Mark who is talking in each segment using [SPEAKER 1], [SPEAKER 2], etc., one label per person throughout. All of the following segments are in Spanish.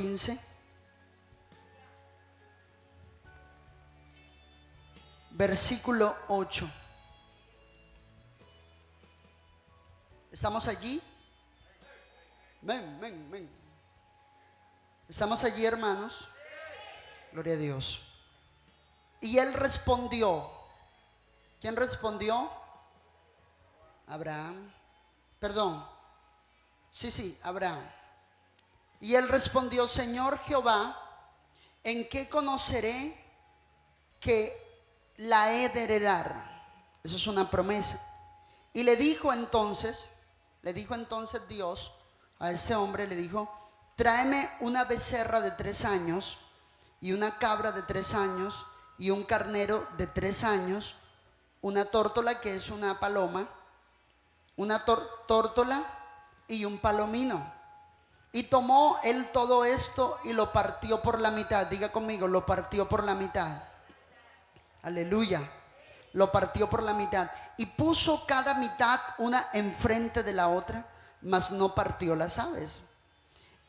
[SPEAKER 1] 15. Versículo 8. ¿Estamos allí? Ven, ven, ven. ¿Estamos allí, hermanos? Gloria a Dios. Y él respondió. ¿Quién respondió? Abraham. Perdón. Sí, Abraham. Y él respondió: Señor Jehová, ¿en qué conoceré que la he de heredar? Eso es una promesa. Y le dijo entonces Dios a ese hombre, le dijo: tráeme una becerra de 3 años y una cabra de 3 años y un carnero de 3 años, una tórtola, que es una paloma, una tórtola y un palomino. Y tomó él todo esto y lo partió por la mitad. Diga conmigo: lo partió por la mitad. Aleluya. Lo partió por la mitad y puso cada mitad una enfrente de la otra, mas no partió las aves.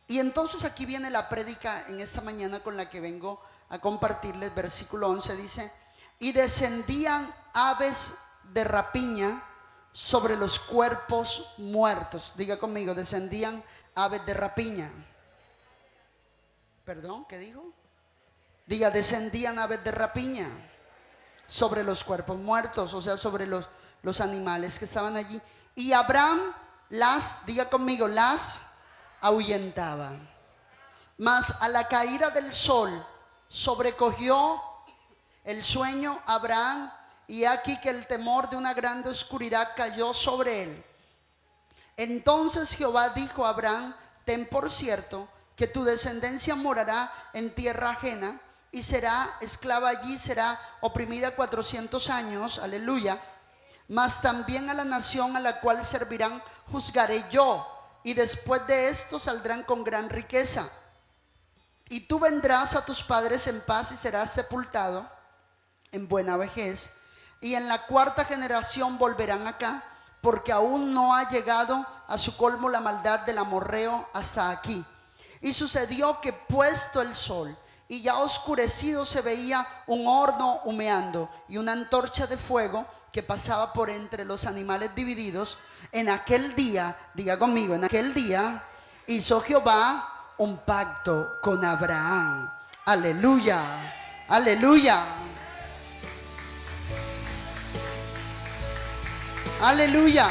[SPEAKER 1] Y entonces aquí viene la prédica en esta mañana con la que vengo a compartirles. Versículo 11 dice: y descendían aves de rapiña sobre los cuerpos muertos. Diga conmigo: descendían aves de rapiña. Perdón, ¿qué dijo? Diga: descendían aves de rapiña sobre los cuerpos muertos, o sea, sobre los animales que estaban allí. Y Abraham diga conmigo, las ahuyentaba. Mas a la caída del sol sobrecogió el sueño a Abraham, y aquí que el temor de una grande oscuridad cayó sobre él. Entonces Jehová dijo a Abraham: ten por cierto que tu descendencia morará en tierra ajena y será esclava allí, será oprimida 400 años, aleluya. Mas también a la nación a la cual servirán juzgaré yo, y después de esto saldrán con gran riqueza. Y tú vendrás a tus padres en paz y serás sepultado en buena vejez. Y en la 4ª generación volverán acá, porque aún no ha llegado a su colmo la maldad del amorreo hasta aquí. Y sucedió que puesto el sol y ya oscurecido, se veía un horno humeando y una antorcha de fuego que pasaba por entre los animales divididos. En aquel día, diga conmigo, en aquel día hizo Jehová un pacto con Abraham. Aleluya, aleluya, aleluya.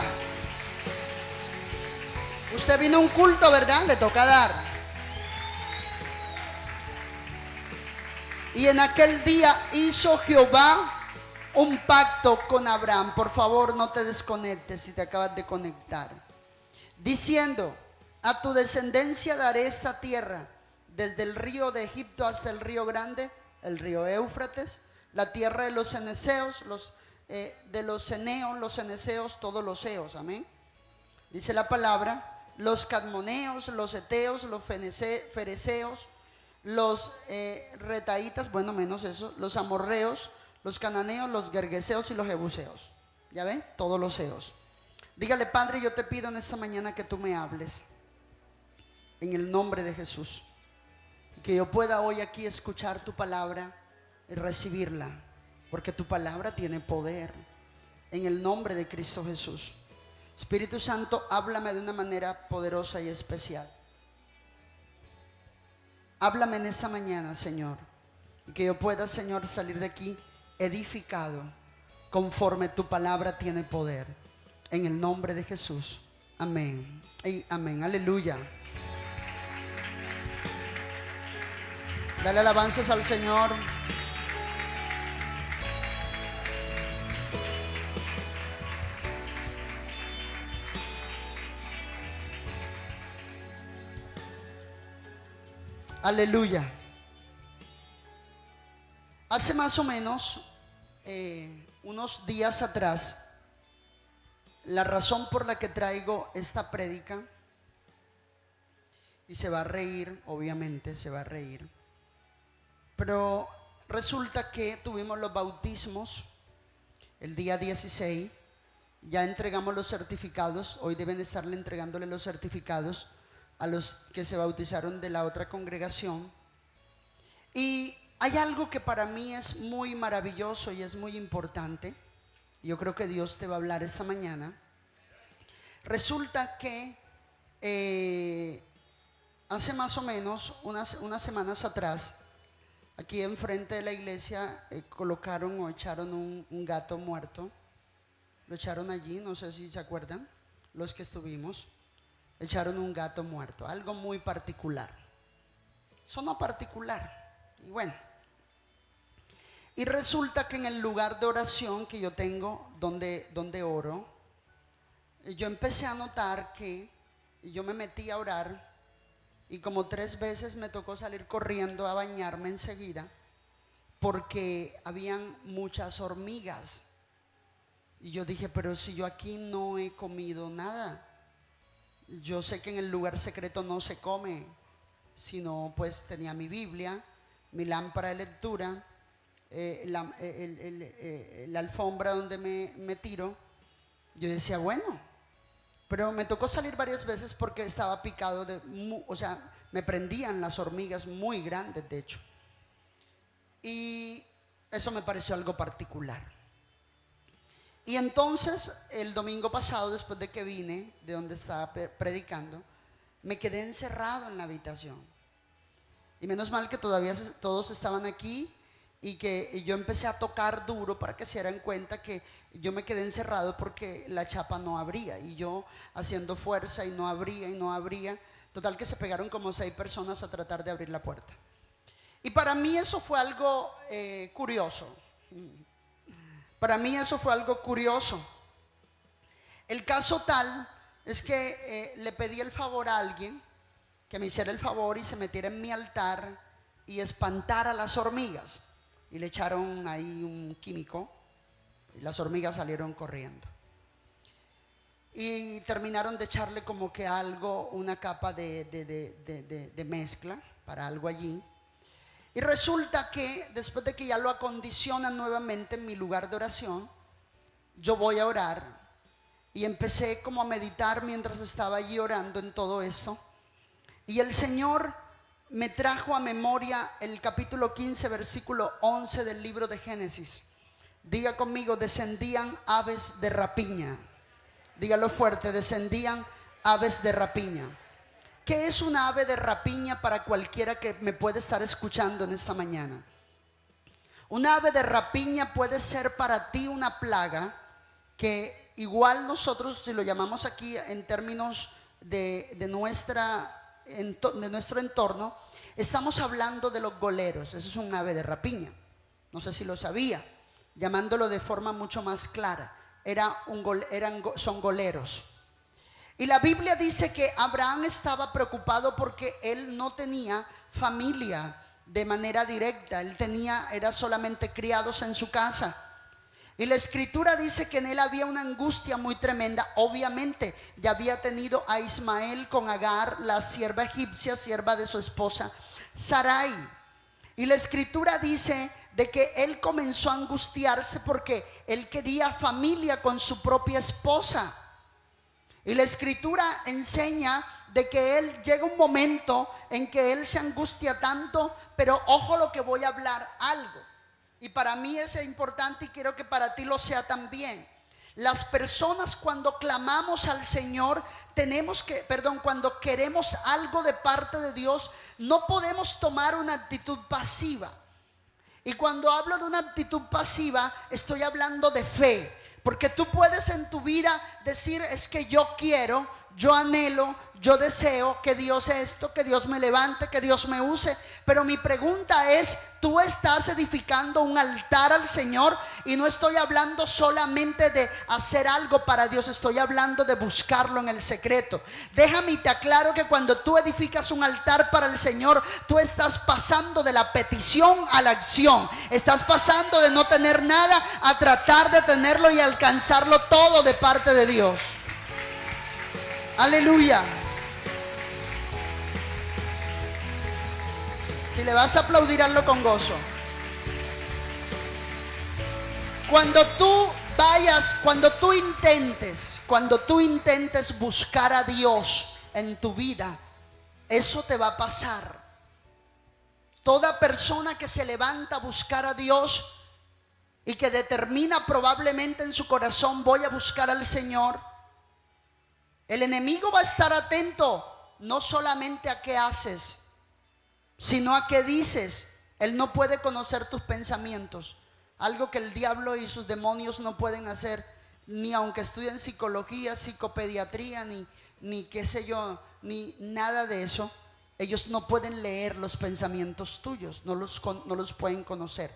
[SPEAKER 1] Usted vino a un culto, ¿verdad? Le toca dar. Y en aquel día hizo Jehová un pacto con Abraham. Por favor, no te desconectes si te acabas de conectar. Diciendo: a tu descendencia daré esta tierra, desde el río de Egipto hasta el río grande, el río Éufrates, la tierra de los ceneseos, de los ceneos, los ceneseos, todos los eos. Amén. Dice la palabra: los cadmoneos, los eteos, los fereceos, los retaitas, bueno, menos eso, los amorreos, los cananeos, los gergeseos y los jebuseos. ¿Ya ven? Todos los eos. Dígale: Padre, yo te pido en esta mañana que tú me hables en el nombre de Jesús, y que yo pueda hoy aquí escuchar tu palabra y recibirla, porque tu palabra tiene poder, en el nombre de Cristo Jesús. Espíritu Santo, háblame de una manera poderosa y especial. Háblame en esta mañana, Señor, y que yo pueda, Señor, salir de aquí edificado conforme tu palabra tiene poder, en el nombre de Jesús. Amén y amén. Aleluya. Dale alabanzas al Señor. Aleluya. Hace más o menos unos días atrás, la razón por la que traigo esta prédica, y se va a reír, obviamente se va a reír, pero resulta que tuvimos los bautismos el día 16, ya entregamos los certificados. Hoy deben estarle entregándole los certificados a los que se bautizaron de la otra congregación. Y hay algo que para mí es muy maravilloso y es muy importante. Yo creo que Dios te va a hablar esta mañana. Resulta que hace más o menos unas semanas atrás, aquí enfrente de la iglesia colocaron o echaron un gato muerto. Lo echaron allí, no sé si se acuerdan, los que estuvimos. Echaron un gato muerto, algo muy particular. Sonó particular. Y bueno, y resulta que en el lugar de oración que yo tengo, donde oro, yo empecé a notar que yo me metí a orar y como 3 veces me tocó salir corriendo a bañarme enseguida porque habían muchas hormigas. Y yo dije, pero si yo aquí no he comido nada. Yo sé que en el lugar secreto no se come, sino pues tenía mi Biblia, mi lámpara de lectura, la alfombra donde me tiro. Yo decía, bueno, pero me tocó salir varias veces porque estaba picado o sea, me prendían las hormigas muy grandes, de hecho. Y eso me pareció algo particular. Y entonces el domingo pasado, después de que vine de donde estaba predicando, me quedé encerrado en la habitación. Y menos mal que todavía todos estaban aquí y que yo empecé a tocar duro para que se dieran cuenta que yo me quedé encerrado porque la chapa no abría. Y yo haciendo fuerza y no abría y no abría. Total que se pegaron como 6 personas a tratar de abrir la puerta. Y para mí eso fue algo curioso. Para mí eso fue algo curioso. El caso tal es que le pedí el favor a alguien que me hiciera el favor y se metiera en mi altar y espantara a las hormigas. Y le echaron ahí un químico y las hormigas salieron corriendo. Y terminaron de echarle como que algo, una capa de mezcla para algo allí. Y resulta que después de que ya lo acondicionan nuevamente en mi lugar de oración, yo voy a orar y empecé como a meditar mientras estaba allí orando en todo esto. Y el Señor me trajo a memoria el capítulo 15, versículo 11 del libro de Génesis. Diga conmigo, descendían aves de rapiña. Dígalo fuerte, descendían aves de rapiña. ¿Qué es una ave de rapiña para cualquiera que me puede estar escuchando en esta mañana? Una ave de rapiña puede ser para ti una plaga que igual nosotros, si lo llamamos aquí en términos de nuestro entorno, estamos hablando de los goleros. Eso es un ave de rapiña. No sé si lo sabía, llamándolo de forma mucho más clara. Son goleros. Y la Biblia dice que Abraham estaba preocupado porque él no tenía familia de manera directa. Él era solamente criados en su casa. Y la escritura dice que en él había una angustia muy tremenda. Obviamente ya había tenido a Ismael con Agar, la sierva egipcia, sierva de su esposa Sarai. Y la escritura dice de que él comenzó a angustiarse porque él quería familia con su propia esposa. Y la escritura enseña de que él llega un momento en que él se angustia tanto, pero ojo lo que voy a hablar algo. Y para mí es importante y quiero que para ti lo sea también. Las personas cuando clamamos al Señor, cuando queremos algo de parte de Dios, no podemos tomar una actitud pasiva. Y cuando hablo de una actitud pasiva, estoy hablando de fe. Porque tú puedes en tu vida decir, es que yo quiero, yo anhelo, yo deseo que Dios esto, que Dios me levante, que Dios me use. Pero mi pregunta es, ¿tú estás edificando un altar al Señor? Y no estoy hablando solamente de hacer algo para Dios, estoy hablando de buscarlo en el secreto. Déjame y te aclaro que cuando tú edificas un altar para el Señor, tú estás pasando de la petición a la acción. Estás pasando de no tener nada a tratar de tenerlo y alcanzarlo todo de parte de Dios. Aleluya. Si le vas a aplaudir, hazlo con gozo. Cuando tú intentes buscar a Dios en tu vida, Eso te va a pasar. Toda persona que se levanta a buscar a Dios y que determina probablemente en su corazón, voy a buscar al Señor, el enemigo va a estar atento no solamente a qué haces, sino a qué dices. Él no puede conocer tus pensamientos, algo que el diablo y sus demonios no pueden hacer, ni aunque estudien psicología, psicopediatría, ni qué sé yo, ni nada de eso. Ellos no pueden leer los pensamientos tuyos, no los pueden conocer,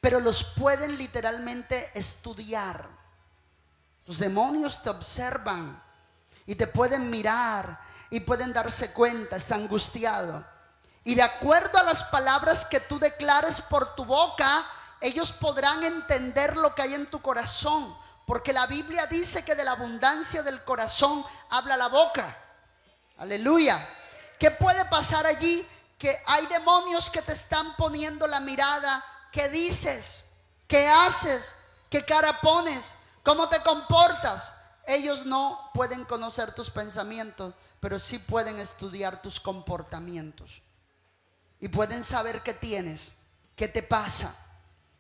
[SPEAKER 1] pero los pueden literalmente estudiar. Los demonios te observan y te pueden mirar y pueden darse cuenta, está angustiado. Y de acuerdo a las palabras que tú declares por tu boca, ellos podrán entender lo que hay en tu corazón, porque la Biblia dice que de la abundancia del corazón habla la boca. Aleluya. ¿Qué puede pasar allí? Que hay demonios que te están poniendo la mirada. ¿Qué dices? ¿Qué haces? ¿Qué cara pones? ¿Cómo te comportas? Ellos no pueden conocer tus pensamientos, pero sí pueden estudiar tus comportamientos. Y pueden saber qué tienes, qué te pasa.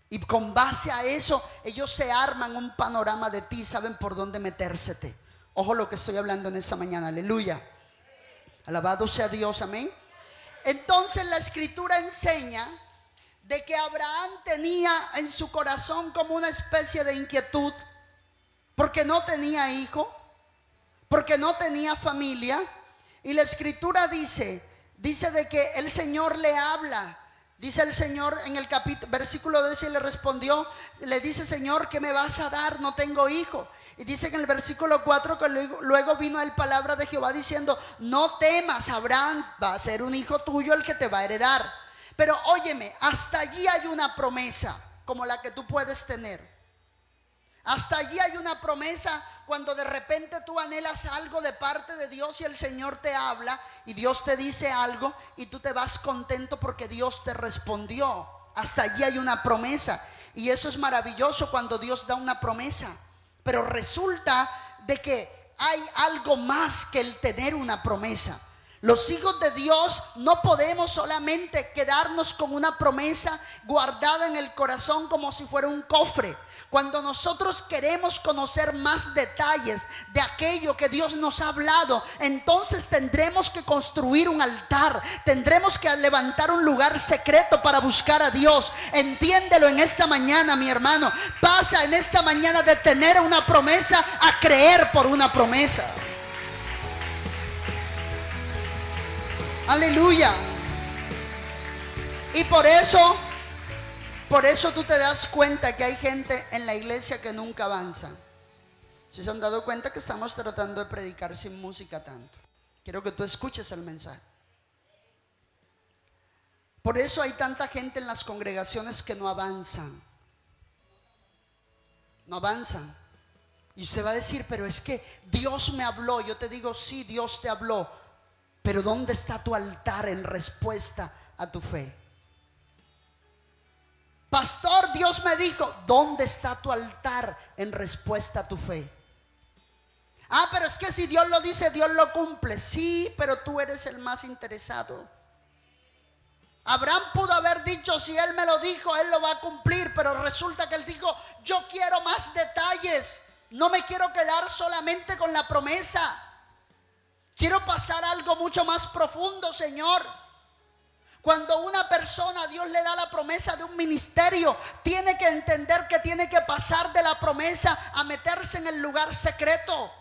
[SPEAKER 1] Y con base a eso, ellos se arman un panorama de ti, saben por dónde metérsete. Ojo lo que estoy hablando en esta mañana, aleluya. Alabado sea Dios, amén. Entonces la escritura enseña de que Abraham tenía en su corazón como una especie de inquietud, porque no tenía hijo, porque no tenía familia. Y la escritura dice de que el Señor le habla. Dice el Señor en el versículo 12, le respondió, le dice: Señor, ¿qué me vas a dar? No tengo hijo. Y dice que en el versículo 4 que luego vino el palabra de Jehová diciendo: no temas, Abraham, va a ser un hijo tuyo el que te va a heredar. Pero óyeme, hasta allí hay una promesa como la que tú puedes tener. Hasta allí hay una promesa cuando de repente tú anhelas algo de parte de Dios y el Señor te habla y Dios te dice algo y tú te vas contento porque Dios te respondió. Hasta allí hay una promesa y eso es maravilloso cuando Dios da una promesa. Pero resulta de que hay algo más que el tener una promesa. Los hijos de Dios no podemos solamente quedarnos con una promesa guardada en el corazón como si fuera un cofre. Cuando nosotros queremos conocer más detalles de aquello que Dios nos ha hablado, entonces tendremos que construir un altar, tendremos que levantar un lugar secreto para buscar a Dios. Entiéndelo en esta mañana, mi hermano. Pasa en esta mañana de tener una promesa a creer por una promesa. Aleluya. Y por eso tú te das cuenta que hay gente en la iglesia que nunca avanza. Si se han dado cuenta que estamos tratando de predicar sin música tanto. Quiero que tú escuches el mensaje. Por eso hay tanta gente en las congregaciones que no avanzan. No avanzan. Y usted va a decir: pero es que Dios me habló. Yo te digo: sí, Dios te habló. Pero ¿dónde está tu altar en respuesta a tu fe? Pastor, Dios me dijo. ¿Dónde está tu altar en respuesta a tu fe? Ah, pero es que si Dios lo dice, Dios lo cumple. Sí, pero tú eres el más interesado. Abraham pudo haber dicho: si Él me lo dijo, Él lo va a cumplir. Pero resulta que Él dijo: yo quiero más detalles. No me quiero quedar solamente con la promesa. Quiero pasar a algo mucho más profundo, Señor. Cuando una persona a Dios le da la promesa de un ministerio, tiene que entender que tiene que pasar de la promesa a meterse en el lugar secreto.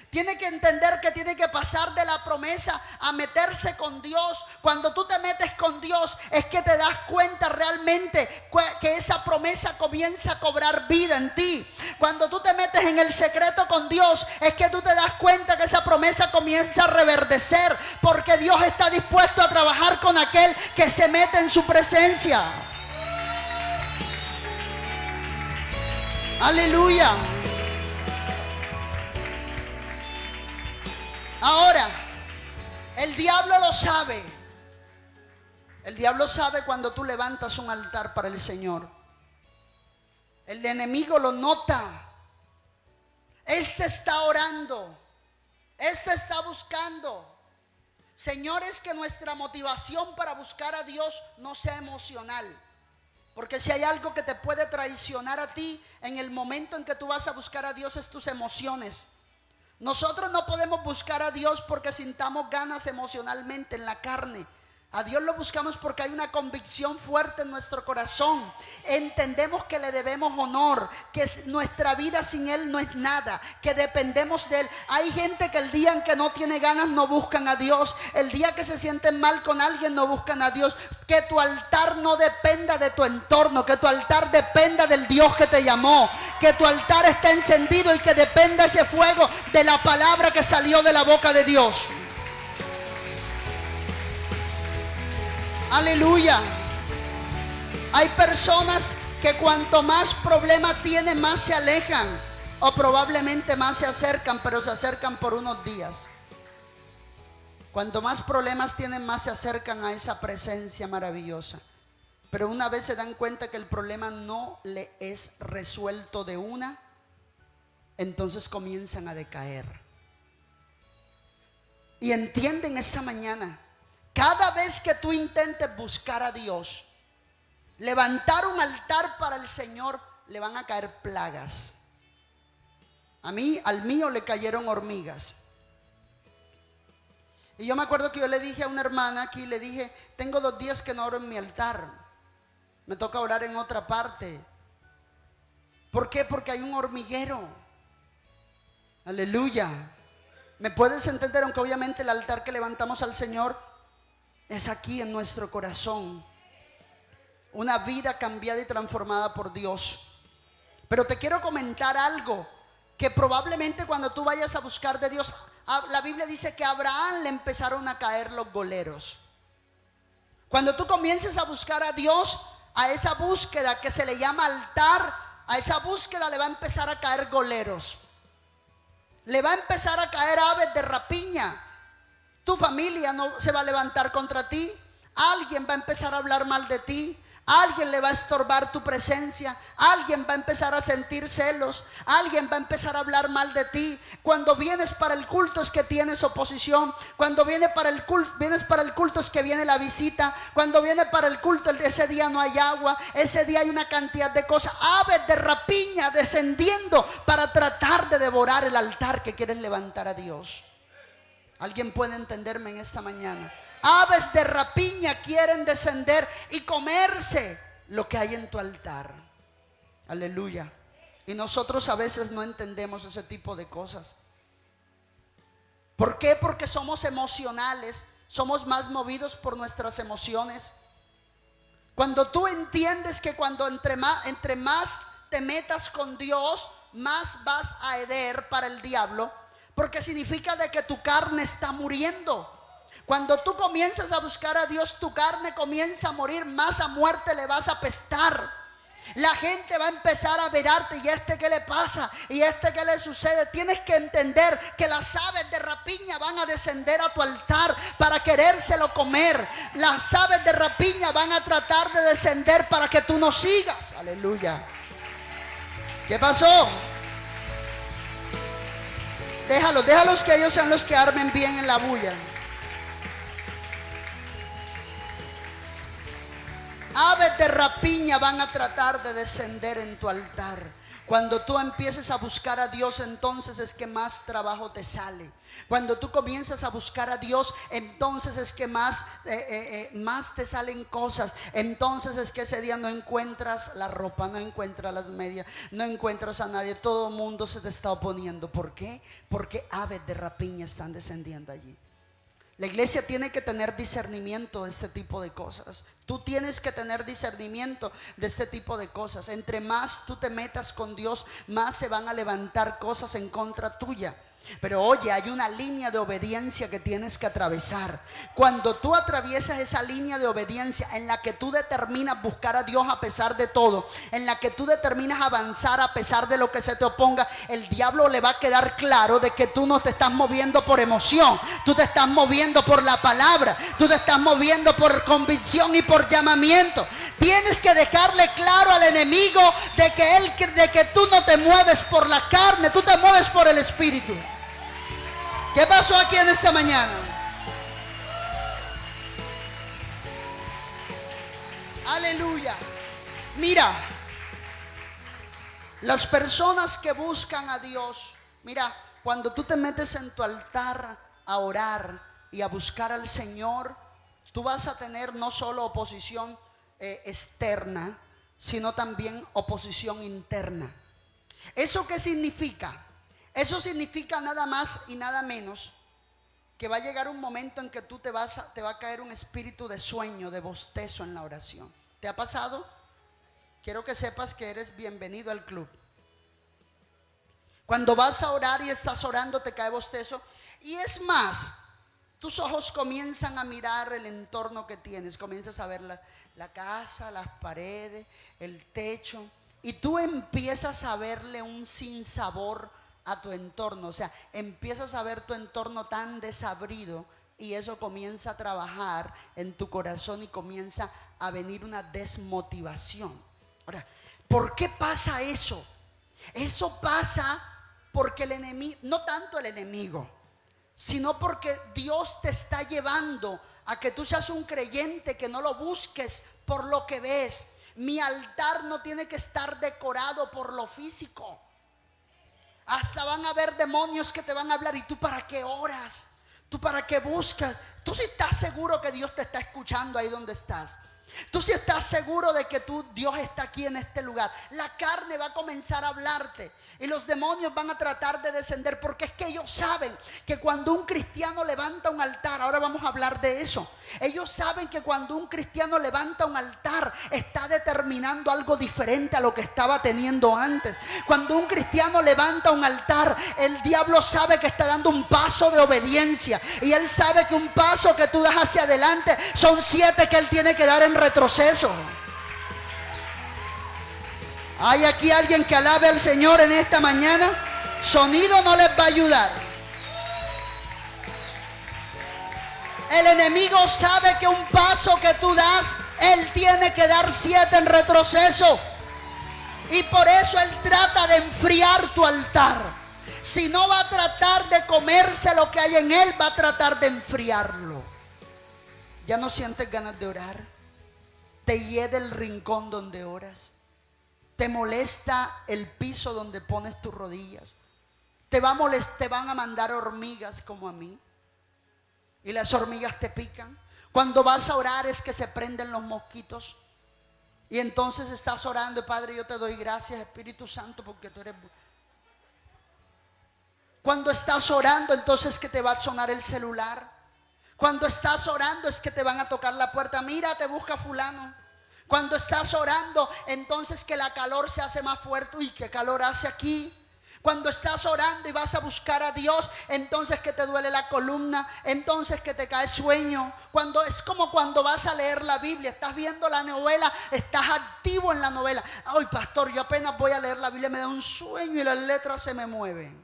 [SPEAKER 1] Tiene que entender que tiene que pasar de la promesa a meterse con Dios. Cuando tú te metes con Dios es que te das cuenta realmente que esa promesa comienza a cobrar vida en ti. Cuando tú te metes en el secreto con Dios es que tú te das cuenta que esa promesa comienza a reverdecer, porque Dios está dispuesto a trabajar con aquel que se mete en su presencia. Aleluya. Ahora, el diablo lo sabe. El diablo sabe cuando tú levantas un altar para el Señor. El enemigo lo nota. Este está orando. Este está buscando. Señores, que nuestra motivación para buscar a Dios no sea emocional. Porque si hay algo que te puede traicionar a ti en el momento en que tú vas a buscar a Dios, es tus emociones. Nosotros no podemos buscar a Dios porque sintamos ganas emocionalmente en la carne. A Dios lo buscamos porque hay una convicción fuerte en nuestro corazón. Entendemos que le debemos honor, que nuestra vida sin Él no es nada, que dependemos de Él. Hay gente que el día en que no tiene ganas no buscan a Dios. El día que se sienten mal con alguien no buscan a Dios. Que tu altar no dependa de tu entorno, que tu altar dependa del Dios que te llamó. Que tu altar esté encendido y que dependa ese fuego de la palabra que salió de la boca de Dios. Aleluya. Hay personas que cuanto más problemas tienen, más se alejan, o probablemente más se acercan, pero se acercan por unos días. Cuanto más problemas tienen, más se acercan a esa presencia maravillosa. Pero una vez se dan cuenta que el problema no le es resuelto de una, entonces comienzan a decaer. Y entienden esta mañana, cada vez que tú intentes buscar a Dios, levantar un altar para el Señor, le van a caer plagas. Al mío le cayeron hormigas. Y yo me acuerdo que yo le dije a una hermana aquí, le dije, tengo 2 días que no oro en mi altar. Me toca orar en otra parte. ¿Por qué? Porque hay un hormiguero. Aleluya. ¿Me puedes entender? Aunque obviamente el altar que levantamos al Señor es aquí en nuestro corazón. Una vida cambiada y transformada por Dios. Pero te quiero comentar algo, que probablemente cuando tú vayas a buscar de Dios, la Biblia dice que a Abraham le empezaron a caer los goleros. Cuando tú comiences a buscar a Dios, a esa búsqueda que se le llama altar, a esa búsqueda le va a empezar a caer goleros. Le va a empezar a caer aves de rapiña. Tu familia no se va a levantar contra ti. Alguien va a empezar a hablar mal de ti. Alguien le va a estorbar tu presencia. Alguien va a empezar a sentir celos. Alguien va a empezar a hablar mal de ti. Cuando vienes para el culto es que tienes oposición. Cuando vienes para el culto es que viene la visita. Cuando viene para el culto ese día no hay agua. Ese día hay una cantidad de cosas. Aves de rapiña descendiendo para tratar de devorar el altar que quieres levantar a Dios. ¿Alguien puede entenderme en esta mañana? Aves de rapiña quieren descender y comerse lo que hay en tu altar. Aleluya. Y nosotros a veces no entendemos ese tipo de cosas. ¿Por qué? Porque somos emocionales. Somos más movidos por nuestras emociones. Cuando tú entiendes que entre más te metas con Dios, más vas a ceder para el diablo. Porque significa de que tu carne está muriendo. Cuando tú comienzas a buscar a Dios, tu carne comienza a morir, más a muerte le vas a apestar. La gente va a empezar a mirarte, ¿y este qué le pasa? ¿Y este qué le sucede? Tienes que entender que las aves de rapiña van a descender a tu altar para querérselo comer. Las aves de rapiña van a tratar de descender para que tú no sigas. Aleluya. ¿Qué pasó? Déjalos que ellos sean los que armen bien en la bulla. Aves de rapiña van a tratar de descender en tu altar. Cuando tú empieces a buscar a Dios, entonces es que más trabajo te sale. Cuando tú comienzas a buscar a Dios, entonces es que más te salen cosas. Entonces es que ese día no encuentras la ropa, no encuentras las medias, no encuentras a nadie. Todo el mundo se te está oponiendo. ¿Por qué? Porque aves de rapiña están descendiendo allí. La iglesia tiene que tener discernimiento de este tipo de cosas. Tú tienes que tener discernimiento de este tipo de cosas. Entre más tú te metas con Dios, más se van a levantar cosas en contra tuya. Pero oye, hay una línea de obediencia que tienes que atravesar. Cuando tú atraviesas esa línea de obediencia en la que tú determinas buscar a Dios a pesar de todo, en la que tú determinas avanzar a pesar de lo que se te oponga, el diablo le va a quedar claro de que tú no te estás moviendo por emoción, tú te estás moviendo por la palabra, tú te estás moviendo por convicción y por llamamiento. Tienes que dejarle claro al enemigo de que tú no te mueves por la carne, tú te mueves por el Espíritu. ¿Qué pasó aquí en esta mañana? Aleluya. Mira, las personas que buscan a Dios, mira, cuando tú te metes en tu altar a orar y a buscar al Señor, tú vas a tener no solo oposición externa, sino también oposición interna. ¿Eso qué significa? Eso significa nada más y nada menos que va a llegar un momento en que te va a caer un espíritu de sueño, de bostezo en la oración. ¿Te ha pasado? Quiero que sepas que eres bienvenido al club. Cuando vas a orar y estás orando, te cae bostezo. Y es más, tus ojos comienzan a mirar el entorno que tienes. Comienzas a ver la casa, las paredes, el techo. Y tú empiezas a verle un sinsabor a tu entorno. O sea, empiezas a ver tu entorno tan desabrido. Y eso comienza a trabajar en tu corazón y comienza a venir una desmotivación. Ahora, ¿por qué pasa eso? Eso pasa porque el enemigo, no tanto el enemigo, sino porque Dios te está llevando a que tú seas un creyente, que no lo busques por lo que ves. Mi altar no tiene que estar decorado por lo físico. Hasta van a haber demonios que te van a hablar. ¿Y tú para qué oras? ¿Tú para qué buscas? Tú sí estás seguro que Dios te está escuchando ahí donde estás. Tú sí estás seguro de que Dios está aquí en este lugar. La carne va a comenzar a hablarte y los demonios van a tratar de descender, porque es que ellos saben que cuando un cristiano levanta un altar, ahora vamos a hablar de eso. Ellos saben que cuando un cristiano levanta un altar, está determinando algo diferente a lo que estaba teniendo antes. Cuando un cristiano levanta un altar, el diablo sabe que está dando un paso de obediencia, y él sabe que un paso que tú das hacia adelante son 7 que él tiene que dar en retroceso. ¿Hay aquí alguien que alabe al Señor en esta mañana? Sonido no les va a ayudar. El enemigo sabe que un paso que tú das, él tiene que dar 7 en retroceso. Y por eso él trata de enfriar tu altar. Si no va a tratar de comerse lo que hay en él, va a tratar de enfriarlo. ¿Ya no sientes ganas de orar? ¿Te hiede el rincón donde oras? ¿Te molesta el piso donde pones tus rodillas? Te van a mandar hormigas como a mí. Y las hormigas te pican. Cuando vas a orar es que se prenden los mosquitos. Y entonces estás orando: Padre, yo te doy gracias, Espíritu Santo, porque tú eres... Cuando estás orando, entonces que te va a sonar el celular. Cuando estás orando es que te van a tocar la puerta. Mira, te busca fulano. Cuando estás orando, entonces que la calor se hace más fuerte. Uy, qué calor hace aquí. Cuando estás orando y vas a buscar a Dios, entonces que te duele la columna, entonces que te cae sueño. Es como cuando vas a leer la Biblia, estás viendo la novela, estás activo en la novela. Ay, pastor, yo apenas voy a leer la Biblia, me da un sueño y las letras se me mueven.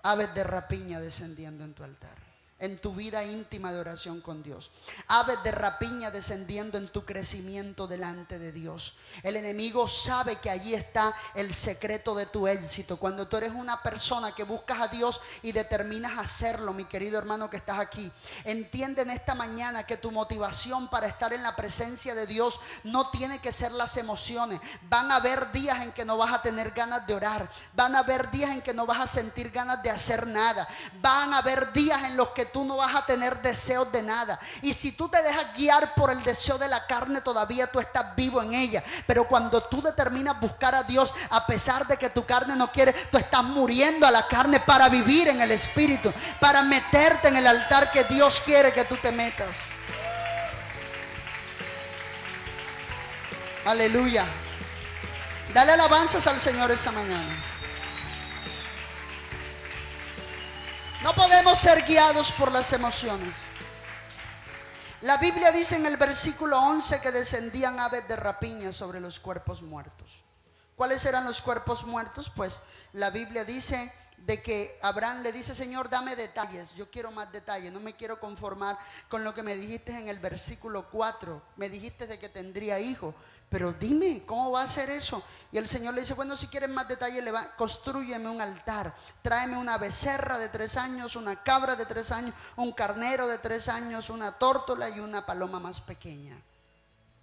[SPEAKER 1] Aves de rapiña descendiendo en tu altar, en tu vida íntima de oración con Dios. Aves de rapiña descendiendo en tu crecimiento delante de Dios. El enemigo sabe que allí está el secreto de tu éxito. Cuando tú eres una persona que buscas a Dios y determinas hacerlo, mi querido hermano que estás aquí, entiende en esta mañana que tu motivación para estar en la presencia de Dios no tiene que ser las emociones. Van a haber días en que no vas a tener ganas de orar. Van a haber días en que no vas a sentir ganas de hacer nada. Van a haber días en los que tú no vas a tener deseos de nada. Y si tú te dejas guiar por el deseo de la carne, todavía tú estás vivo en ella. Pero cuando tú determinas buscar a Dios, a pesar de que tu carne no quiere, tú estás muriendo a la carne para vivir en el Espíritu, para meterte en el altar que Dios quiere que tú te metas. Aleluya. Dale alabanzas al Señor esa mañana. No podemos ser guiados por las emociones. La Biblia dice en el versículo 11 que descendían aves de rapiña sobre los cuerpos muertos. ¿Cuáles eran los cuerpos muertos? Pues la Biblia dice de que Abraham le dice: Señor, dame detalles, yo quiero más detalles, no me quiero conformar con lo que me dijiste en el versículo 4. Me dijiste de que tendría hijos, pero dime, ¿cómo va a ser eso? Y el Señor le dice: bueno, si quieres más detalles, constrúyeme un altar, tráeme una becerra de 3 años, una cabra de 3 años, un carnero de 3 años, una tórtola y una paloma más pequeña.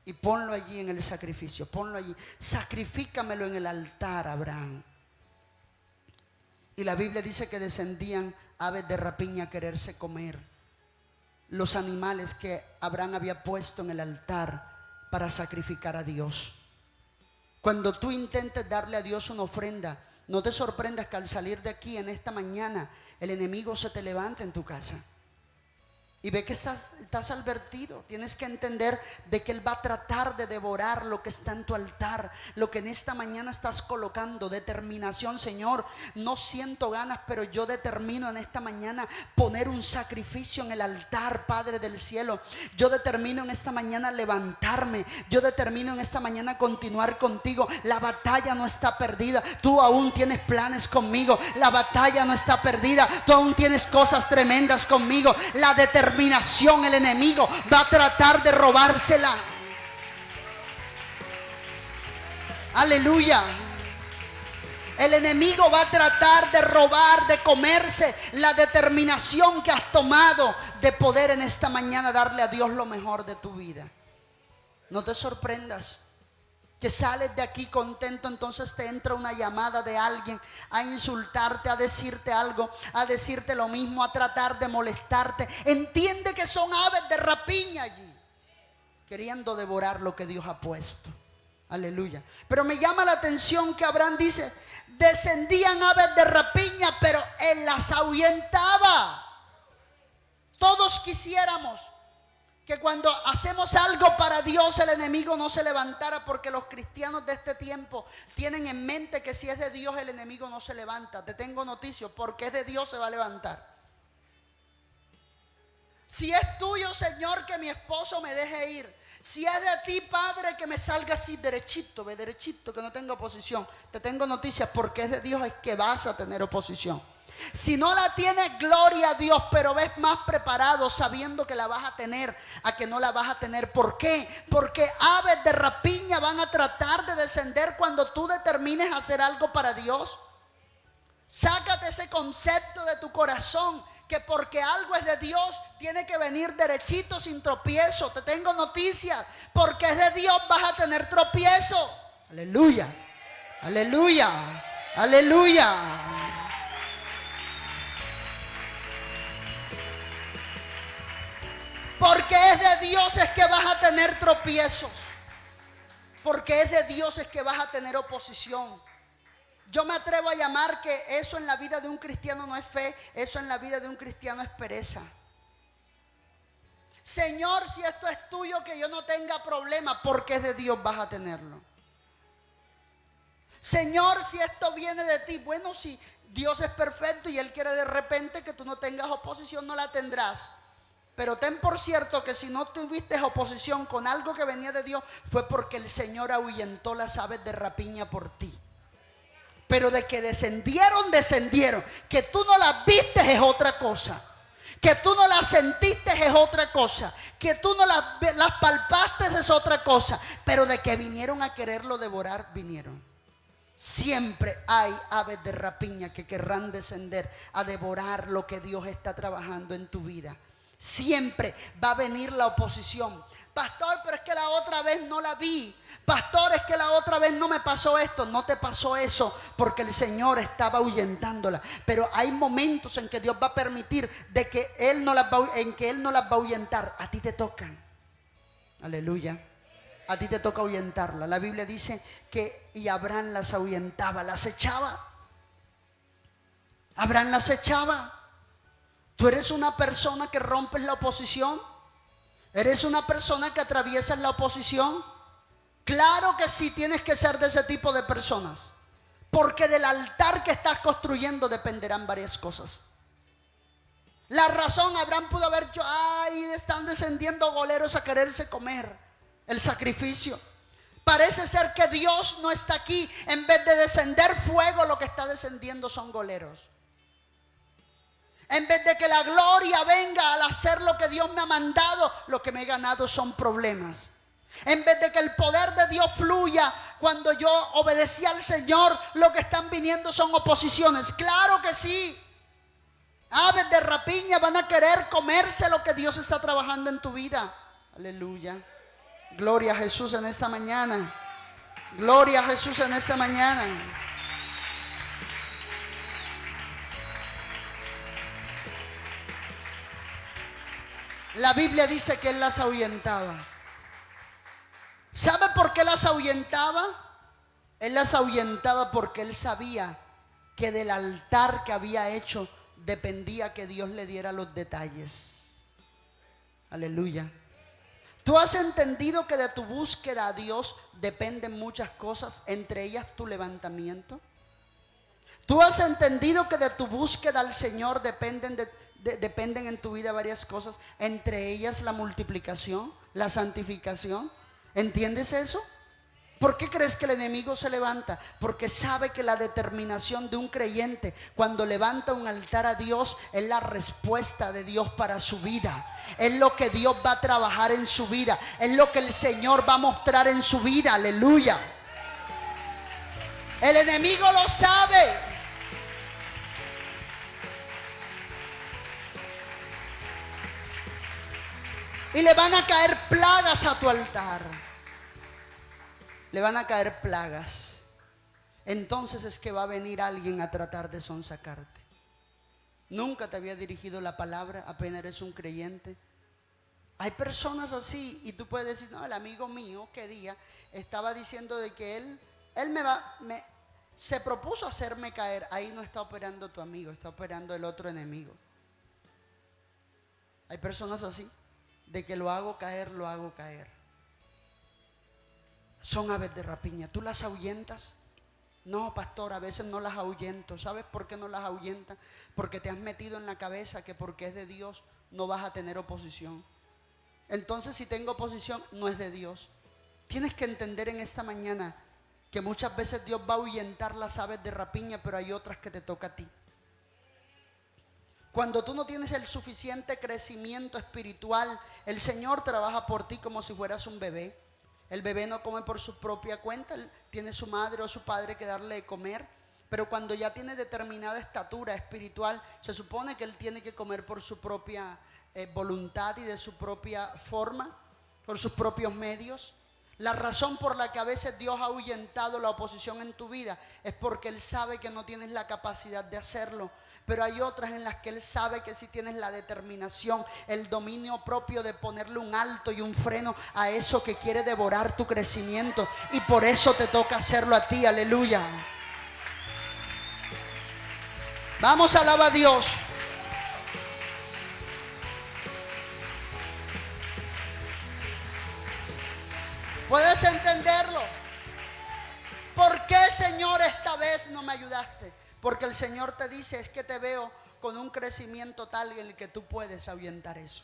[SPEAKER 1] y ponlo allí en el sacrificio, ponlo allí, sacrifícamelo en el altar, Abraham. Y la Biblia dice que descendían aves de rapiña a quererse comer los animales que Abraham había puesto en el altar para sacrificar a Dios. Cuando tú intentes darle a Dios una ofrenda, no te sorprendas que al salir de aquí en esta mañana el enemigo se te levante en tu casa. Y ve que estás advertido. Tienes que entender de que Él va a tratar de devorar lo que está en tu altar, lo que en esta mañana estás colocando. Determinación, Señor, no siento ganas, pero yo determino en esta mañana poner un sacrificio en el altar, Padre del cielo. Yo determino en esta mañana levantarme. Yo determino en esta mañana continuar contigo. La batalla no está perdida. Tú aún tienes planes conmigo. La batalla no está perdida. Tú aún tienes cosas tremendas conmigo. La determinación, el enemigo va a tratar de robársela. Aleluya. El enemigo va a tratar de robar, de comerse la determinación que has tomado de poder en esta mañana darle a Dios lo mejor de tu vida. No te sorprendas que sales de aquí contento, entonces te entra una llamada de alguien a insultarte, a decirte algo, a decirte lo mismo, a tratar de molestarte. Entiende que son aves de rapiña allí, queriendo devorar lo que Dios ha puesto. Aleluya. Pero me llama la atención que Abraham dice, descendían aves de rapiña, pero Él las ahuyentaba. Todos quisiéramos que cuando hacemos algo para Dios el enemigo no se levantara, porque los cristianos de este tiempo tienen en mente que si es de Dios el enemigo no se levanta. Te tengo noticias, porque es de Dios se va a levantar. Si es tuyo, Señor, que mi esposo me deje ir. Si es de ti, Padre, que me salga así derechito, derechito, que no tenga oposición. Te tengo noticias, porque es de Dios es que vas a tener oposición. Si no la tienes, gloria a Dios, pero ves más preparado sabiendo que la vas a tener a que no la vas a tener. ¿Por qué? Porque aves de rapiña van a tratar de descender cuando tú determines hacer algo para Dios. Sácate ese concepto de tu corazón, que porque algo es de Dios tiene que venir derechito sin tropiezo. Te tengo noticias, porque es de Dios vas a tener tropiezo. Aleluya, aleluya, aleluya. Porque es de Dios es que vas a tener tropiezos. Porque es de Dios es que vas a tener oposición. Yo me atrevo a llamar que eso en la vida de un cristiano no es fe, eso en la vida de un cristiano es pereza. Señor, si esto es tuyo, que yo no tenga problema, porque es de Dios vas a tenerlo. Señor, si esto viene de ti, bueno, si Dios es perfecto y Él quiere de repente que tú no tengas oposición, no la tendrás. Pero ten por cierto que si no tuviste oposición con algo que venía de Dios, fue porque el Señor ahuyentó las aves de rapiña por ti. Pero de que descendieron, descendieron. Que tú no las viste es otra cosa. Que tú no las sentiste es otra cosa. Que tú no las palpaste es otra cosa. Pero de que vinieron a quererlo devorar, vinieron. Siempre hay aves de rapiña que querrán descender a devorar lo que Dios está trabajando en tu vida. Siempre va a venir la oposición. Pastor, pero es que la otra vez no la vi. Pastor, es que la otra vez no me pasó esto. No te pasó eso porque el Señor estaba ahuyentándola. Pero hay momentos en que Dios va a permitir de que Él no las va a ahuyentar. A ti te tocan. Aleluya. A ti te toca ahuyentarla. La Biblia dice que y Abraham las ahuyentaba, las echaba. Abraham las echaba. Tú eres una persona que rompes la oposición. Eres una persona que atraviesas la oposición. Claro que sí, tienes que ser de ese tipo de personas, porque del altar que estás construyendo dependerán varias cosas. La razón, Abraham pudo haber dicho, ay, están descendiendo goleros a quererse comer el sacrificio. Parece ser que Dios no está aquí. En vez de descender fuego, lo que está descendiendo son goleros. En vez de que la gloria venga al hacer lo que Dios me ha mandado, lo que me he ganado son problemas. En vez de que el poder de Dios fluya cuando yo obedecí al Señor, lo que están viniendo son oposiciones. Claro que sí. Aves de rapiña van a querer comerse lo que Dios está trabajando en tu vida. Aleluya. Gloria a Jesús en esta mañana. Gloria a Jesús en esta mañana. La Biblia dice que él las ahuyentaba. ¿Sabe por qué las ahuyentaba? Él las ahuyentaba porque él sabía que del altar que había hecho dependía que Dios le diera los detalles. Aleluya. ¿Tú has entendido que de tu búsqueda a Dios dependen muchas cosas, entre ellas tu levantamiento? ¿Tú has entendido que de tu búsqueda al Señor dependen en tu vida varias cosas, entre ellas la multiplicación, la santificación? ¿Entiendes eso? ¿Por qué crees que el enemigo se levanta? Porque sabe que la determinación de un creyente cuando levanta un altar a Dios es la respuesta de Dios para su vida. Es lo que Dios va a trabajar en su vida. Es lo que el Señor va a mostrar en su vida. Aleluya. El enemigo lo sabe. Y le van a caer plagas a tu altar. Le van a caer plagas. Entonces es que va a venir alguien a tratar de sonsacarte. Nunca te había dirigido la palabra, apenas eres un creyente. Hay personas así y tú puedes decir, no, el amigo mío que día estaba diciendo de que él se propuso hacerme caer. Ahí no está operando tu amigo, está operando el otro enemigo. Hay personas así, de que lo hago caer, lo hago caer. Son aves de rapiña. ¿Tú las ahuyentas? No, pastor, a veces no las ahuyento. ¿Sabes por qué no las ahuyentas? Porque te has metido en la cabeza que porque es de Dios no vas a tener oposición. Entonces, si tengo oposición, no es de Dios. Tienes que entender en esta mañana que muchas veces Dios va a ahuyentar las aves de rapiña, pero hay otras que te toca a ti. Cuando tú no tienes el suficiente crecimiento espiritual, el Señor trabaja por ti como si fueras un bebé. El bebé no come por su propia cuenta, él tiene su madre o su padre que darle de comer. Pero cuando ya tiene determinada estatura espiritual, se supone que él tiene que comer por su propia voluntad y de su propia forma, por sus propios medios. La razón por la que a veces Dios ha ahuyentado la oposición en tu vida es porque Él sabe que no tienes la capacidad de hacerlo. Pero hay otras en las que Él sabe que si tienes la determinación, el dominio propio de ponerle un alto y un freno a eso que quiere devorar tu crecimiento. Y por eso te toca hacerlo a ti, aleluya. Vamos, alaba a Dios. ¿Puedes entenderlo? ¿Por qué, Señor, esta vez no me ayudaste? Porque el Señor te dice, es que te veo con un crecimiento tal en el que tú puedes ahuyentar eso.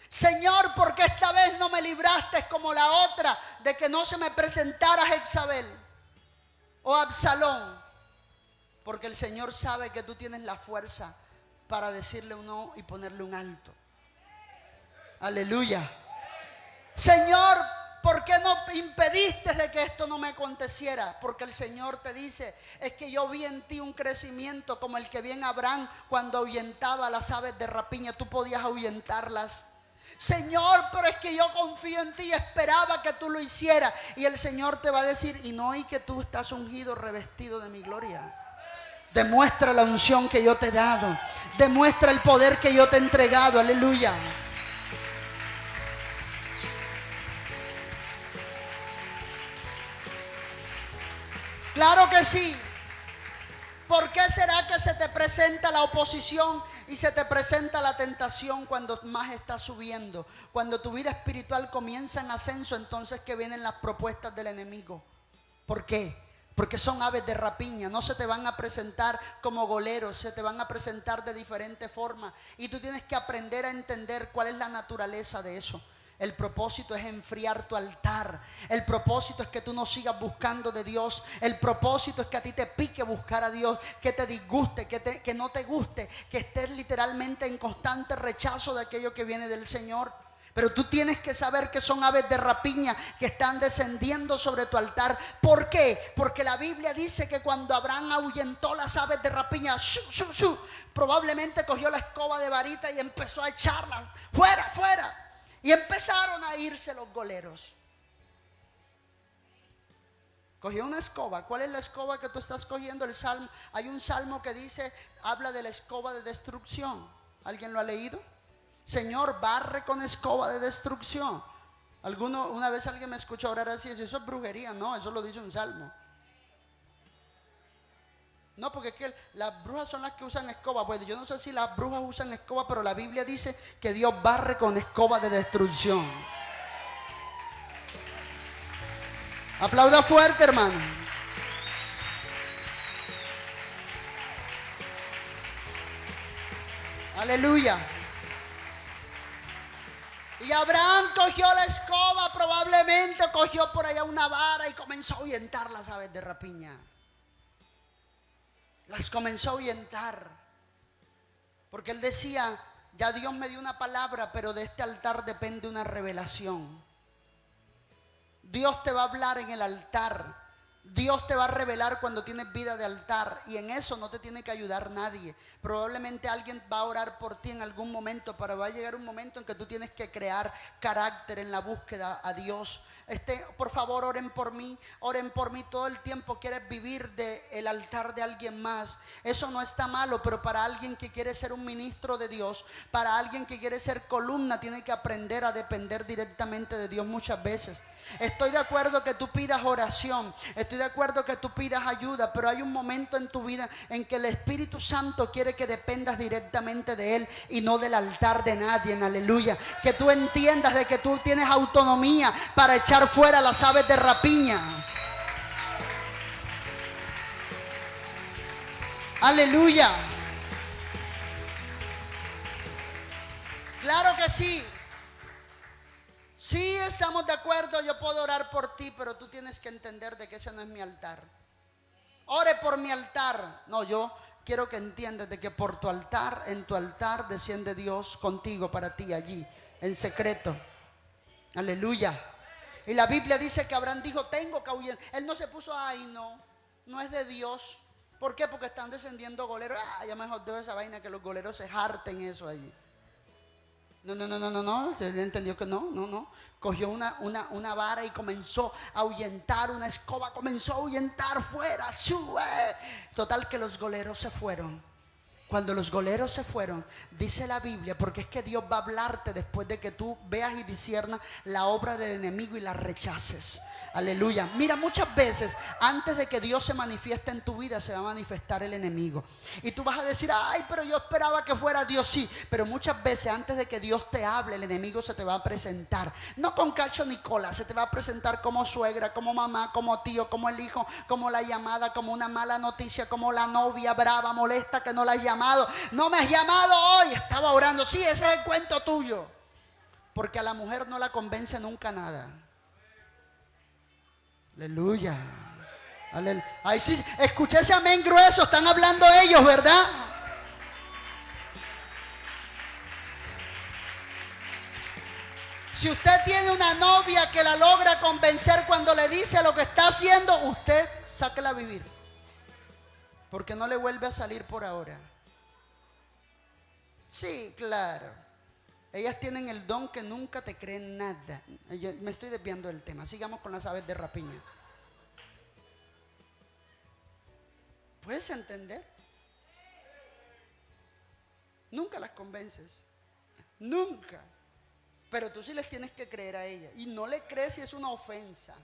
[SPEAKER 1] Señor, ¿por qué esta vez no me libraste como la otra de que no se me presentara Jezabel o Absalón? Porque el Señor sabe que tú tienes la fuerza para decirle un no y ponerle un alto. Aleluya. Señor, ¿por qué no impediste de que esto no me aconteciera? Porque el Señor te dice, es que yo vi en ti un crecimiento como el que vi en Abraham cuando ahuyentaba las aves de rapiña. Tú podías ahuyentarlas. Señor, pero es que yo confío en ti y esperaba que tú lo hicieras. Y el Señor te va a decir, y no, y que tú estás ungido, revestido de mi gloria. Demuestra la unción que yo te he dado. Demuestra el poder que yo te he entregado. Aleluya. Claro que sí. ¿Por qué será que se te presenta la oposición y se te presenta la tentación cuando más estás subiendo? Cuando tu vida espiritual comienza en ascenso, entonces que vienen las propuestas del enemigo. ¿Por qué? Porque son aves de rapiña. No se te van a presentar como goleros, se te van a presentar de diferente forma. Y tú tienes que aprender a entender cuál es la naturaleza de eso. El propósito es enfriar tu altar. El propósito es que tú no sigas buscando de Dios. El propósito es que a ti te pique buscar a Dios, que te disguste, que no te guste, que estés literalmente en constante rechazo de aquello que viene del Señor. Pero tú tienes que saber que son aves de rapiña que están descendiendo sobre tu altar. ¿Por qué? Porque la Biblia dice que cuando Abraham ahuyentó las aves de rapiña, probablemente cogió la escoba de varita y empezó a echarla fuera, fuera. Y empezaron a irse los goleros. Cogió una escoba. ¿Cuál es la escoba que tú estás cogiendo? El salmo. Hay un salmo que dice, habla de la escoba de destrucción. ¿Alguien lo ha leído? Señor, barre con escoba de destrucción. Una vez alguien me escuchó orar así, eso es brujería. No, eso lo dice un salmo. No, porque es que las brujas son las que usan escoba. Pues yo no sé si las brujas usan escoba, pero la Biblia dice que Dios barre con escoba de destrucción. Aplauda fuerte, hermano. Aleluya. Y Abraham cogió la escoba, probablemente cogió por allá una vara y comenzó a ahuyentar las aves de rapiña. Las comenzó a ahuyentar. Porque él decía, ya Dios me dio una palabra, pero de este altar depende una revelación. Dios te va a hablar en el altar. Dios te va a revelar cuando tienes vida de altar. Y en eso no te tiene que ayudar nadie. Probablemente alguien va a orar por ti en algún momento, pero va a llegar un momento en que tú tienes que crear carácter en la búsqueda a Dios. Por favor, oren por mí todo el tiempo. Quieres vivir del altar de alguien más. Eso no está malo, pero para alguien que quiere ser un ministro de Dios, para alguien que quiere ser columna, tiene que aprender a depender directamente de Dios muchas veces. Estoy de acuerdo que tú pidas oración, estoy de acuerdo que tú pidas ayuda, pero hay un momento en tu vida en que el Espíritu Santo quiere que dependas directamente de Él y no del altar de nadie. Aleluya. Que tú entiendas de que tú tienes autonomía para echar fuera las aves de rapiña. Aleluya. Claro que sí. Sí, estamos de acuerdo, yo puedo orar por ti, pero tú tienes que entender de que ese no es mi altar. Ore por mi altar. No, yo quiero que entiendas de que por tu altar, en tu altar desciende Dios contigo, para ti allí, en secreto. Aleluya. Y la Biblia dice que Abraham dijo, tengo que huir. Él no se puso, ay no es de Dios. ¿Por qué? Porque están descendiendo goleros. Ya mejor debo esa vaina, que los goleros se harten eso allí. No, se entendió que no. Cogió una vara y comenzó a ahuyentar, una escoba comenzó a ahuyentar fuera. Total que los goleros se fueron. Cuando los goleros se fueron, dice la Biblia, porque es que Dios va a hablarte después de que tú veas y disciernas la obra del enemigo y la rechaces. Aleluya. Mira, muchas veces antes de que Dios se manifieste en tu vida, se va a manifestar el enemigo. Y tú vas a decir, ay, pero yo esperaba que fuera Dios. Sí, pero muchas veces antes de que Dios te hable, el enemigo se te va a presentar. No con cacho ni cola, se te va a presentar como suegra, como mamá, como tío, como el hijo, como la llamada, como una mala noticia, como la novia brava, molesta que no la has llamado. No me has llamado hoy, estaba orando. Sí, ese es el cuento tuyo. Porque a la mujer no la convence nunca nada. Aleluya. Ahí sí, escuché ese amén grueso. Están hablando ellos, ¿verdad? Si usted tiene una novia que la logra convencer cuando le dice lo que está haciendo, usted sáquela a vivir, porque no le vuelve a salir por ahora. Sí, claro. Ellas tienen el don que nunca te creen nada. Yo me estoy desviando del tema. Sigamos con las aves de rapiña. ¿Puedes entender? Nunca las convences. Nunca. Pero tú sí les tienes que creer a ellas. Y no le crees si es una ofensa.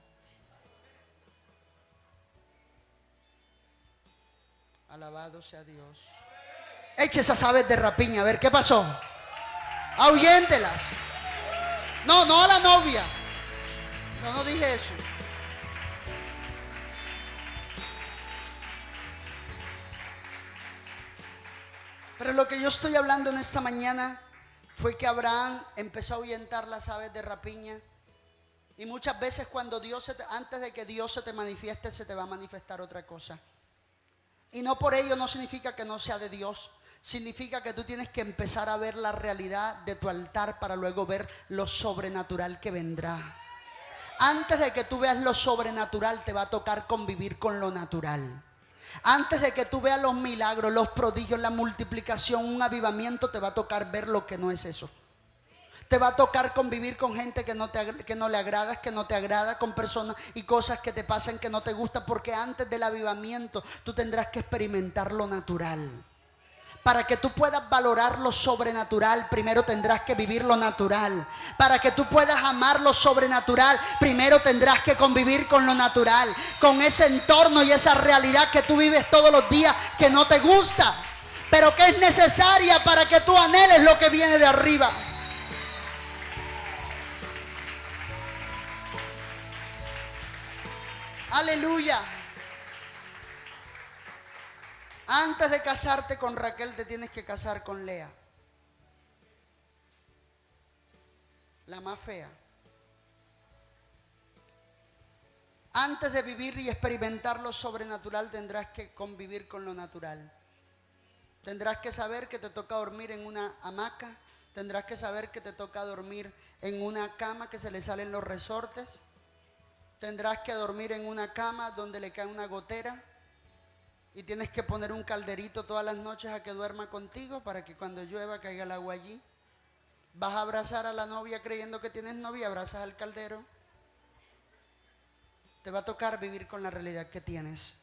[SPEAKER 1] Alabado sea Dios. Eche esas aves de rapiña. A ver, ¿qué pasó? Ahuyéntelas. No a la novia. No dije eso. Pero lo que yo estoy hablando en esta mañana fue que Abraham empezó a ahuyentar las aves de rapiña. Y muchas veces cuando antes de que Dios se te manifieste, se te va a manifestar otra cosa. Y no por ello no significa que no sea de Dios. Significa que tú tienes que empezar a ver la realidad de tu altar para luego ver lo sobrenatural que vendrá. Antes de que tú veas lo sobrenatural, te va a tocar convivir con lo natural. Antes de que tú veas los milagros, los prodigios, la multiplicación, un avivamiento, te va a tocar ver lo que no es eso. Te va a tocar convivir con gente que que no le agradas, que no te agrada, con personas y cosas que te pasan que no te gustan, porque antes del avivamiento tú tendrás que experimentar lo natural. Para que tú puedas valorar lo sobrenatural, primero tendrás que vivir lo natural. Para que tú puedas amar lo sobrenatural, primero tendrás que convivir con lo natural, con ese entorno y esa realidad que tú vives todos los días que no te gusta, pero que es necesaria para que tú anheles lo que viene de arriba. Aleluya. Antes de casarte con Raquel te tienes que casar con Lea, la más fea. Antes de vivir y experimentar lo sobrenatural tendrás que convivir con lo natural. Tendrás que saber que te toca dormir en una hamaca. Tendrás que saber que te toca dormir en una cama que se le salen los resortes. Tendrás que dormir en una cama donde le cae una gotera. Y tienes que poner un calderito todas las noches a que duerma contigo para que cuando llueva caiga el agua allí. Vas a abrazar a la novia creyendo que tienes novia, abrazas al caldero. Te va a tocar vivir con la realidad que tienes.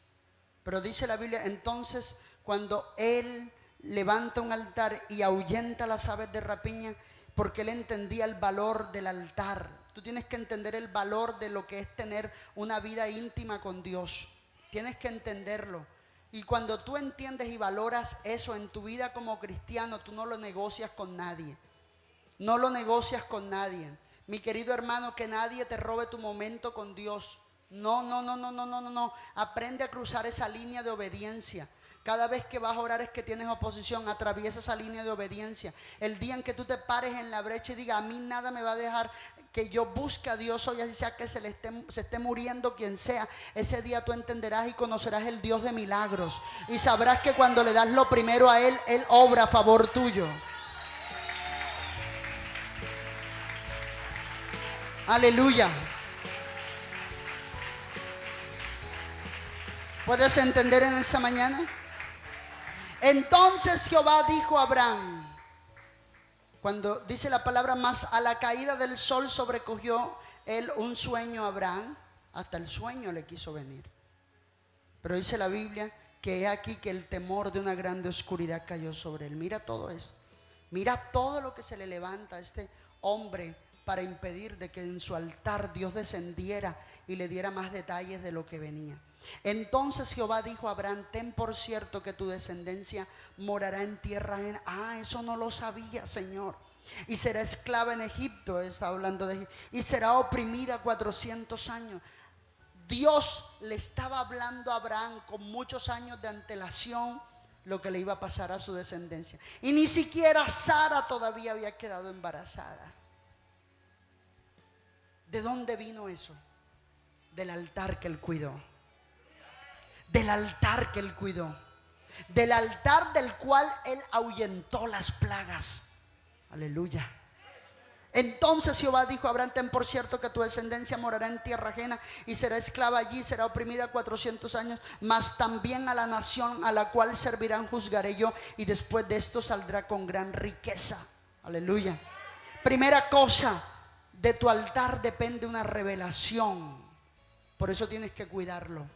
[SPEAKER 1] Pero dice la Biblia, entonces cuando él levanta un altar y ahuyenta las aves de rapiña, porque él entendía el valor del altar. Tú tienes que entender el valor de lo que es tener una vida íntima con Dios. Tienes que entenderlo. Y cuando tú entiendes y valoras eso en tu vida como cristiano, tú no lo negocias con nadie. No lo negocias con nadie. Mi querido hermano, que nadie te robe tu momento con Dios. No. Aprende a cruzar esa línea de obediencia. Cada vez que vas a orar es que tienes oposición, atraviesa esa línea de obediencia. El día en que tú te pares en la brecha y digas, a mí nada me va a dejar que yo busque a Dios hoy, así sea que se esté muriendo quien sea, ese día tú entenderás y conocerás el Dios de milagros. Y sabrás que cuando le das lo primero a Él, Él obra a favor tuyo. Aleluya. ¿Puedes entender en esta mañana? Entonces Jehová dijo a Abraham, cuando dice la palabra más, a la caída del sol sobrecogió él un sueño a Abraham, hasta el sueño le quiso venir. Pero dice la Biblia que he aquí que el temor de una grande oscuridad cayó sobre él. Mira todo esto, mira todo lo que se le levanta a este hombre para impedir de que en su altar Dios descendiera y le diera más detalles de lo que venía. Entonces Jehová dijo a Abraham, ten por cierto que tu descendencia morará en tierra ajena. Eso no lo sabía, Señor. Y será esclava en Egipto, está hablando de Egipto, y será oprimida 400 años. Dios le estaba hablando a Abraham con muchos años de antelación lo que le iba a pasar a su descendencia. Y ni siquiera Sara todavía había quedado embarazada. ¿De dónde vino eso? Del altar que él cuidó. Del altar que él cuidó. Del altar del cual él ahuyentó las plagas. Aleluya. Entonces Jehová dijo a Abraham, ten por cierto que tu descendencia morará en tierra ajena y será esclava allí, será oprimida 400 años, mas también a la nación a la cual servirán juzgaré yo, y después de esto saldrá con gran riqueza. Aleluya. Primera cosa, de tu altar depende una revelación. Por eso tienes que cuidarlo.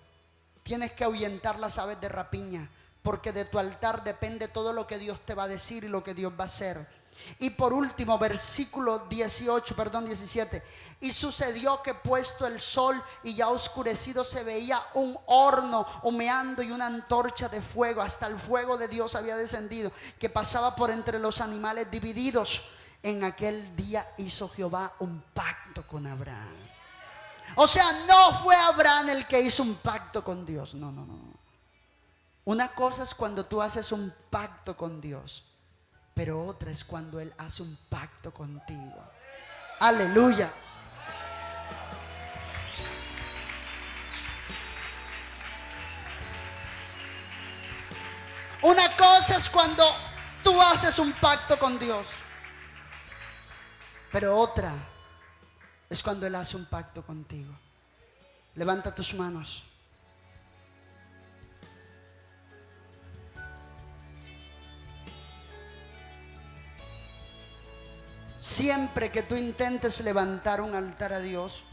[SPEAKER 1] Tienes que ahuyentar las aves de rapiña, porque de tu altar depende todo lo que Dios te va a decir y lo que Dios va a hacer. Y por último, versículo 17. Y sucedió que puesto el sol y ya oscurecido se veía un horno humeando y una antorcha de fuego. Hasta el fuego de Dios había descendido, que pasaba por entre los animales divididos. En aquel día hizo Jehová un pacto con Abraham. O sea, no fue Abraham el que hizo un pacto con Dios. No. Una cosa es cuando tú haces un pacto con Dios, pero otra es cuando Él hace un pacto contigo. Aleluya. Una cosa es cuando tú haces un pacto con Dios, pero otra es cuando Él hace un pacto contigo. Levanta tus manos. Siempre que tú intentes levantar un altar a Dios,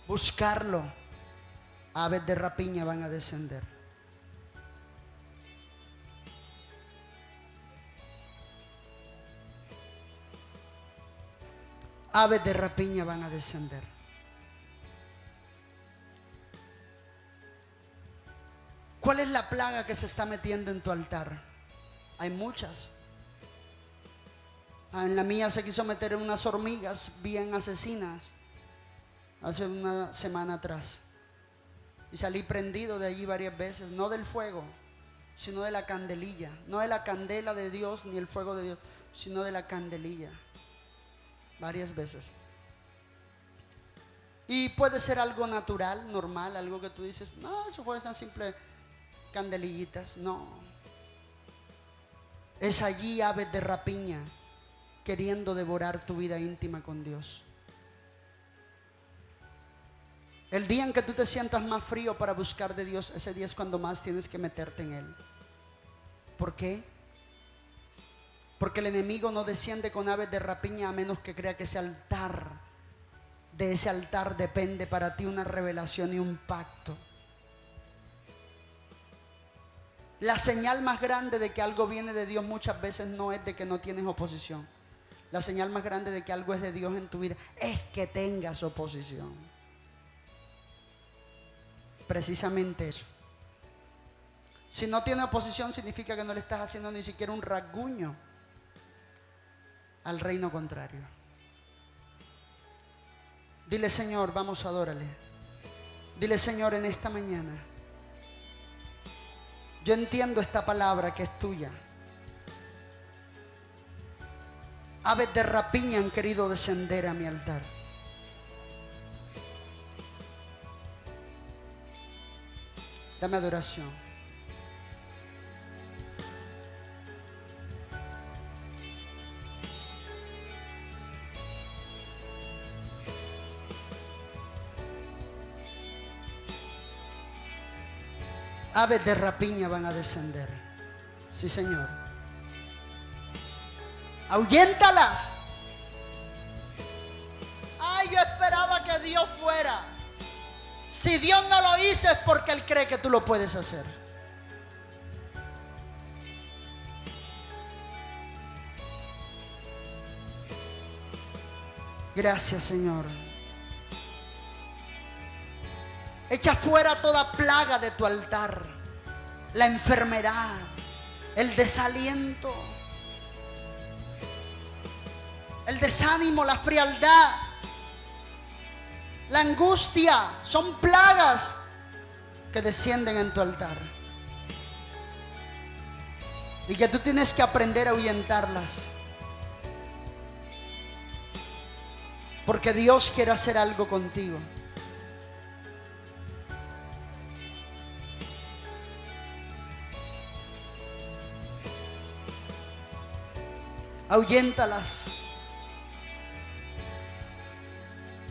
[SPEAKER 1] buscarlo, aves de rapiña van a descender. Aves de rapiña van a descender. ¿Cuál es la plaga que se está metiendo en tu altar? Hay muchas. En la mía se quiso meter unas hormigas bien asesinas hace una semana atrás. Y salí prendido de allí varias veces, no del fuego, sino de la candelilla. No de la candela de Dios ni el fuego de Dios, sino de la candelilla. Varias veces. Y puede ser algo natural, normal, algo que tú dices, no, eso fue tan simple candelillitas. No. Es allí aves de rapiña queriendo devorar tu vida íntima con Dios. El día en que tú te sientas más frío para buscar de Dios, ese día es cuando más tienes que meterte en Él. ¿Por qué? Porque el enemigo no desciende con aves de rapiña a menos que crea que ese altar, de ese altar depende para ti una revelación y un pacto. La señal más grande de que algo viene de Dios muchas veces no es de que no tienes oposición. La señal más grande de que algo es de Dios en tu vida es que tengas oposición. Precisamente eso. Si no tiene oposición significa que no le estás haciendo ni siquiera un rasguño al reino contrario. Dile, Señor, vamos, adórale. Dile, Señor, en esta mañana yo entiendo esta palabra que es tuya. Aves de rapiña han querido descender a mi altar. Dame adoración. Aves de rapiña van a descender. Sí, Señor. Ahuyéntalas. Ay, yo esperaba que Dios fuera. Si Dios no lo hizo es porque Él cree que tú lo puedes hacer. Gracias, Señor. Echa fuera toda plaga de tu altar. La enfermedad, el desaliento, el desánimo, la frialdad, la angustia. Son plagas que descienden en tu altar. Y que tú tienes que aprender a ahuyentarlas. Porque Dios quiere hacer algo contigo. Ahuyéntalas.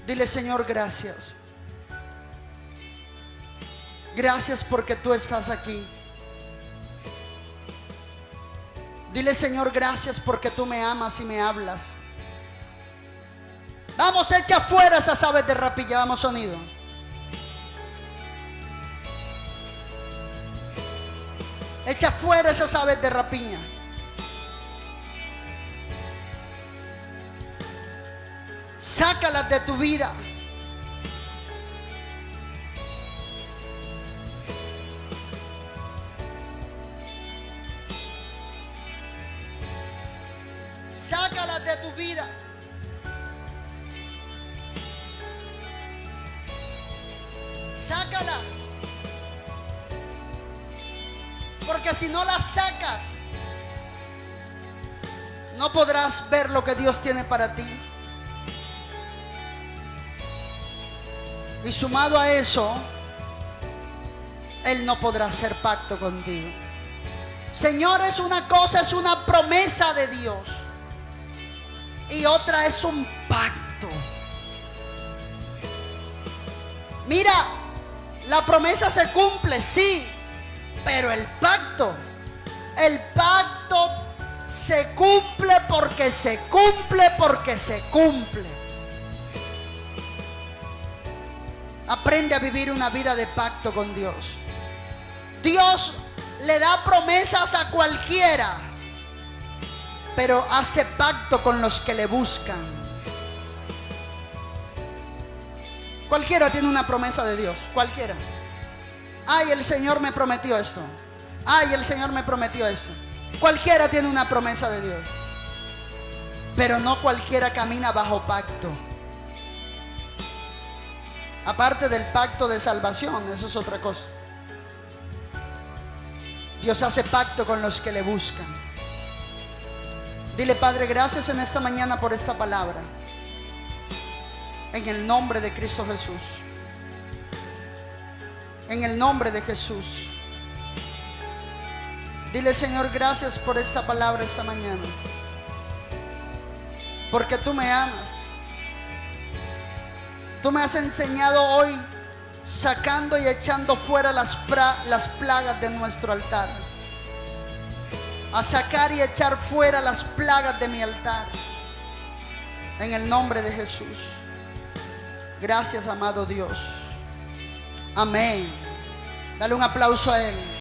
[SPEAKER 1] Dile, Señor, gracias. Gracias porque tú estás aquí. Dile, Señor, gracias porque tú me amas y me hablas. Vamos, echa fuera esas aves de rapiña. Vamos, sonido. Echa fuera esas aves de rapiña. Sácalas de tu vida. Sácalas de tu vida. Sácalas. Porque si no las sacas, no podrás ver lo que Dios tiene para ti. Y sumado a eso, Él no podrá hacer pacto contigo. Señores, una cosa es una promesa de Dios y otra es un pacto. Mira, la promesa se cumple, sí, pero el pacto se cumple porque se cumple porque se cumple. Aprende a vivir una vida de pacto con Dios. Dios le da promesas a cualquiera, pero hace pacto con los que le buscan. Cualquiera tiene una promesa de Dios, cualquiera. Ay, el Señor me prometió esto. Ay, el Señor me prometió esto. Cualquiera tiene una promesa de Dios, pero no cualquiera camina bajo pacto. Aparte del pacto de salvación, eso es otra cosa. Dios hace pacto con los que le buscan. Dile: Padre, gracias en esta mañana por esta palabra. En el nombre de Cristo Jesús. En el nombre de Jesús. Dile: Señor, gracias por esta palabra esta mañana. Porque tú me amas. Tú me has enseñado hoy, sacando y echando fuera las plagas de nuestro altar. A sacar y echar fuera las plagas de mi altar. En el nombre de Jesús. Gracias, amado Dios. Amén. Dale un aplauso a Él.